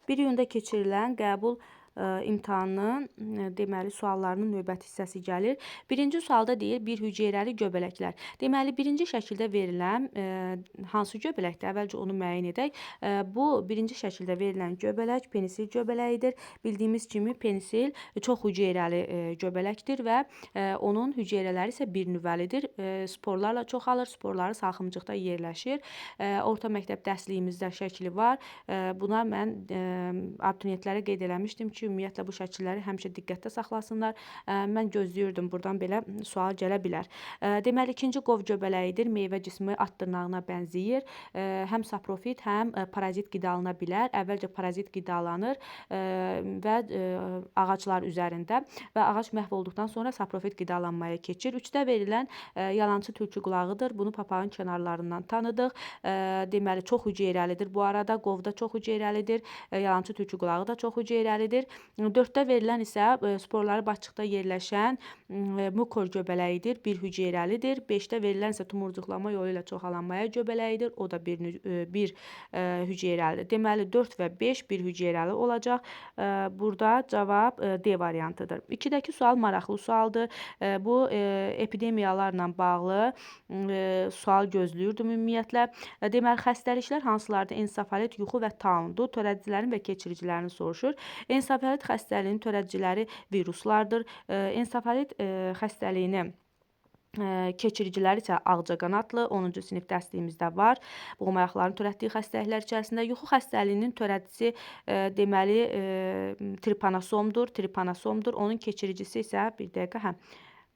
1 iyunda keçirilən qəbul imtahanının deməli suallarının növbəti hissəsi gəlir. Birinci sualda deyir bir hüceyrəli göbələklər. Deməli birinci şəkildə verilən hansı göbələkdir? Əvvəlcə onu müəyyən edək. Bu birinci şəkildə verilən göbələk penisil göbələyidir. Bildiyimiz kimi penisil çox hüceyrəli göbələkdir və onun hüceyrələri isə bir nüvəlidir. Sporlarla çoxalır, sporları salxımcıqda yerləşir. Orta məktəb dərsliyimizdə şəkli var. Buna mən abituriyentlərə qeyd eləmişdim ki, ümumiyyətlə bu şəkilləri həmişə diqqətdə saxlasınlar. Mən gözləyirdim, buradan belə sual gələ bilər. Deməli, ikinci qov göbələyidir. Meyvə cismi at dırnağına bənzəyir. Həm saprofit, həm parazit qidalana bilər. Əvvəlcə parazit qidalanır və ağaclar üzərində və ağac məhv olduqdan sonra saprofit qidalanmaya keçir. 3-də verilən yalançı tülkü qulağıdır. Bunu papağın kənarlarından tanıdıq. Deməli, çox hüceyrəlidir. Bu arada qovda çox hüceyrəlidir. Yalançı tülkü qulağı da çox hüceyrəlidir. 4-də verilən isə sporları başçıqda yerləşən mukor göbələyidir. Bir hüceyrəlidir. 5-də verilən isə tumurcuqlama yolu ilə çoxalanmaya göbələyidir. O da bir hüceyrəlidir. Deməli, 4 və 5 bir hüceyrəli olacaq. Burada cavab D variantıdır. 2-dəki sual maraqlı sualdır. Bu epidemiyalarla bağlı sual gözləyirdim ümumiyyətlə. Deməli, xəstəliklər hansılardır? Ensefalit, yuxu və taundur. Törədicilərin və keçiricilərini soruşur. Ensefalit xəstəliyinin törədiciləri viruslardır. Ensefalit xəstəliyini keçiriciləri isə ağcaqanadlı 10-cu sinif dərsliyimizdə var. Boğumayaqların törətdiyi xəstəliklər içərisində yuxu xəstəliyinin törədicisi deməli tripanosomdur. Onun keçiricisi isə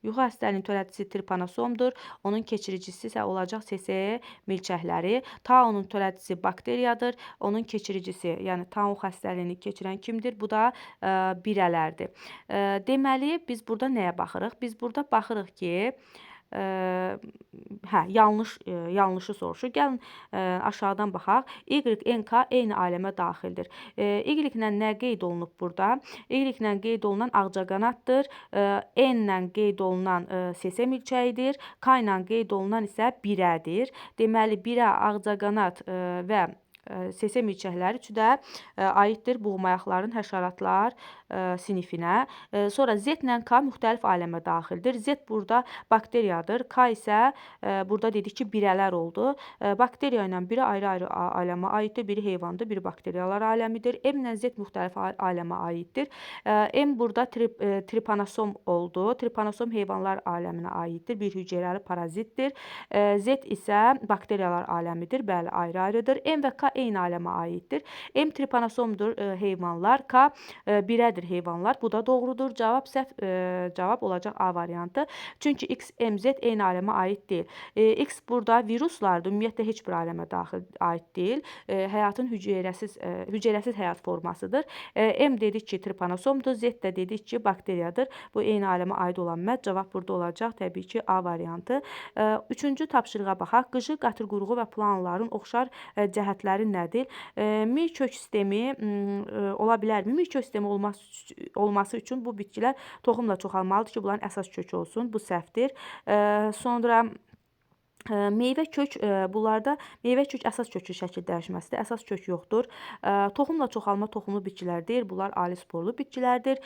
yuxu xəstəliyinin törədicisi tripanosomdur. Onun keçiricisi isə olacaq SSE milçəkləri. Taunun törədicisi bakteriyadır. Onun keçiricisi, yəni taun xəstəliyini keçirən kimdir? Bu da birələrdir. Deməli, biz burada nəyə baxırıq? Biz burada baxırıq ki, yanlışı soruşur. Gəlin aşağıdan baxaq. YNK eyni aləmə daxildir. Y-lə nə qeyd olunub burada? Y-lə qeyd olunan ağcaqanaddır. N-lə qeyd olunan SSE milçəyidir. K ilə qeyd olunan isə birədir. Deməli, birə, ağcaqanad və SSE milçəkləri üçü də aiddir boğumayaqların həşəratlar sinifinə. Sonra Z ilə K müxtəlif aləmə daxildir. Z burada bakteriyadır. K isə burada dedik ki, birələr oldu. Bakteriya ilə biri ayrı-ayrı aləmə aiddir. Biri heyvandır, biri bakteriyalar aləmidir. M ilə Z müxtəlif aləmə aiddir. M burada tripanosom oldu. Tripanosom heyvanlar aləminə aiddir. Bir hüceyrəli parazitdir. Z isə bakteriyalar aləmidir. Bəli, ayrı-ayrıdır. M və K eyni aləmə aiddir. M tripanosomdur heyvanlar. K birədir heyvanlar. Bu da doğrudur. Cavab olacaq A variantı. Çünki X, M, Z eyni aləmə aid deyil. X burada viruslardır. Ümumiyyətlə heç bir aləmə aid deyil. Həyatın hüceyrəsiz həyat formasıdır. M dedik ki, tripanosomdur. Z də dedik ki, bakteriyadır. Bu eyni aləmə aid olan cavab burada olacaq. Təbii ki, A variantı. 3-cü tapşırığa baxaq. Qıcı, qatırquyruğu və planların oxşar cəhətləri nədir? Mi kök sistemi ola bilərmi? Mi kök sistemi olması üçün bu bitkilər toxumla çoxalmalıdır ki, bunların əsas kökü olsun. Bu səhvdir. Sonra meyvə kök, bunlarda meyvə kök əsas kökü şəkil dəyişməsidir. Əsas kök yoxdur. Toxumla çoxalma toxumlu bitkilər deyil. Bunlar ali sporlu bitkilərdir.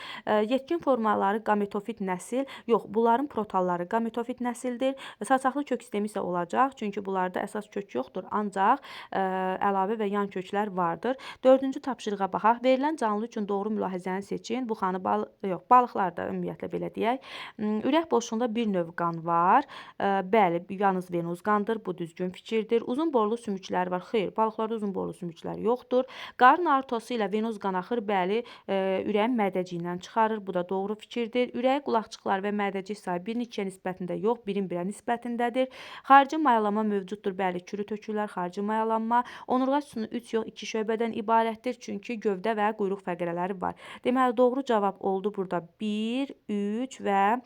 Yetkin formaları gametofit nəsil. Yox, bunların protalları gametofit nəsildir. Saçaqlı kök sistemi isə olacaq. Çünki bunlarda əsas kök yoxdur. Ancaq əlavə və yan köklər vardır. 4-cü tapşırığa baxaq. Verilən canlı üçün doğru mülahizəni seçin. Bu xanı balıqlar da ümumiyyətlə belə deyək. Ürək boşluğunda bir növ qan var. Bəli, yalnız venöz qandır. Bu düzgün fikirdir. Uzun boylu sümüklər var. Xeyr, balıqlarda uzun boylu sümüklər yoxdur. Qarın artosu ilə venöz qan axır. Bəli, ürəyin mədəciyindən çıxarır. Bu da doğru fikirdir. Ürəyi, qulaqçıqlar və mədəcik sayı 1-2-yə nisbətində yox, 1-1-ə nisbətindədir. Xarici mayalama mövcuddur. Bəli, kürü tökürlər, xarici mayalanma. Onurğa sütunu 3 yox, 2 şöbədən ibarətdir. Çünki gövdə və quyruq fəqərələri var. Deməli, doğru cavab oldu burada 1, 3 və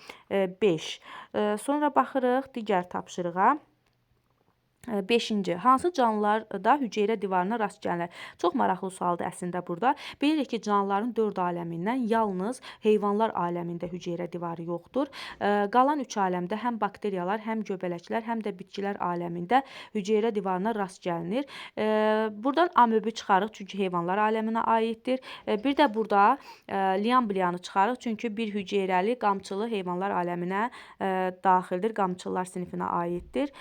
5. Sonra baxırıq digər tapşırığa. 5-ci, hansı canlılarda hüceyrə divarına rast gəlinir? Çox maraqlı sualdır əslində burada. Bilirik ki, canlıların 4 aləmindən yalnız heyvanlar aləmində hüceyrə divarı yoxdur. Qalan 3 aləmdə həm bakteriyalar, həm göbələklər, həm də bitkilər aləmində hüceyrə divarına rast gəlinir. Burdan amöbü çıxarıq, çünki heyvanlar aləminə aiddir. Bir də burada lian-blianı çıxarıq, çünki bir hüceyrəli qamçılı heyvanlar aləminə daxildir, qamçılılar sinifinə aiddir.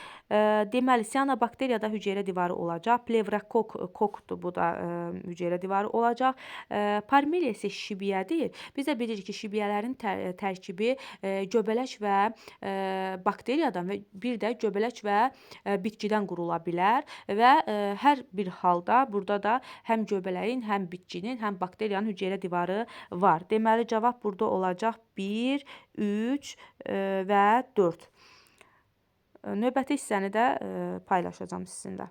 Deməli, sianobakteriyada hüceyrə divarı olacaq. Plevrakokdur, bu da hüceyrə divarı olacaq. Parmeliya isə şibiyədir. Biz də bilirik ki, şibiyələrin tərkibi göbələk və bakteriyadan və bir də göbələk və bitkidən qurula bilər və hər bir halda burada da həm göbələyin, həm bitkinin, həm bakteriyanın hüceyrə divarı var. Deməli, cavab burada olacaq 1, 3 və 4. Növbəti hissəni də paylaşacağam sizinlə.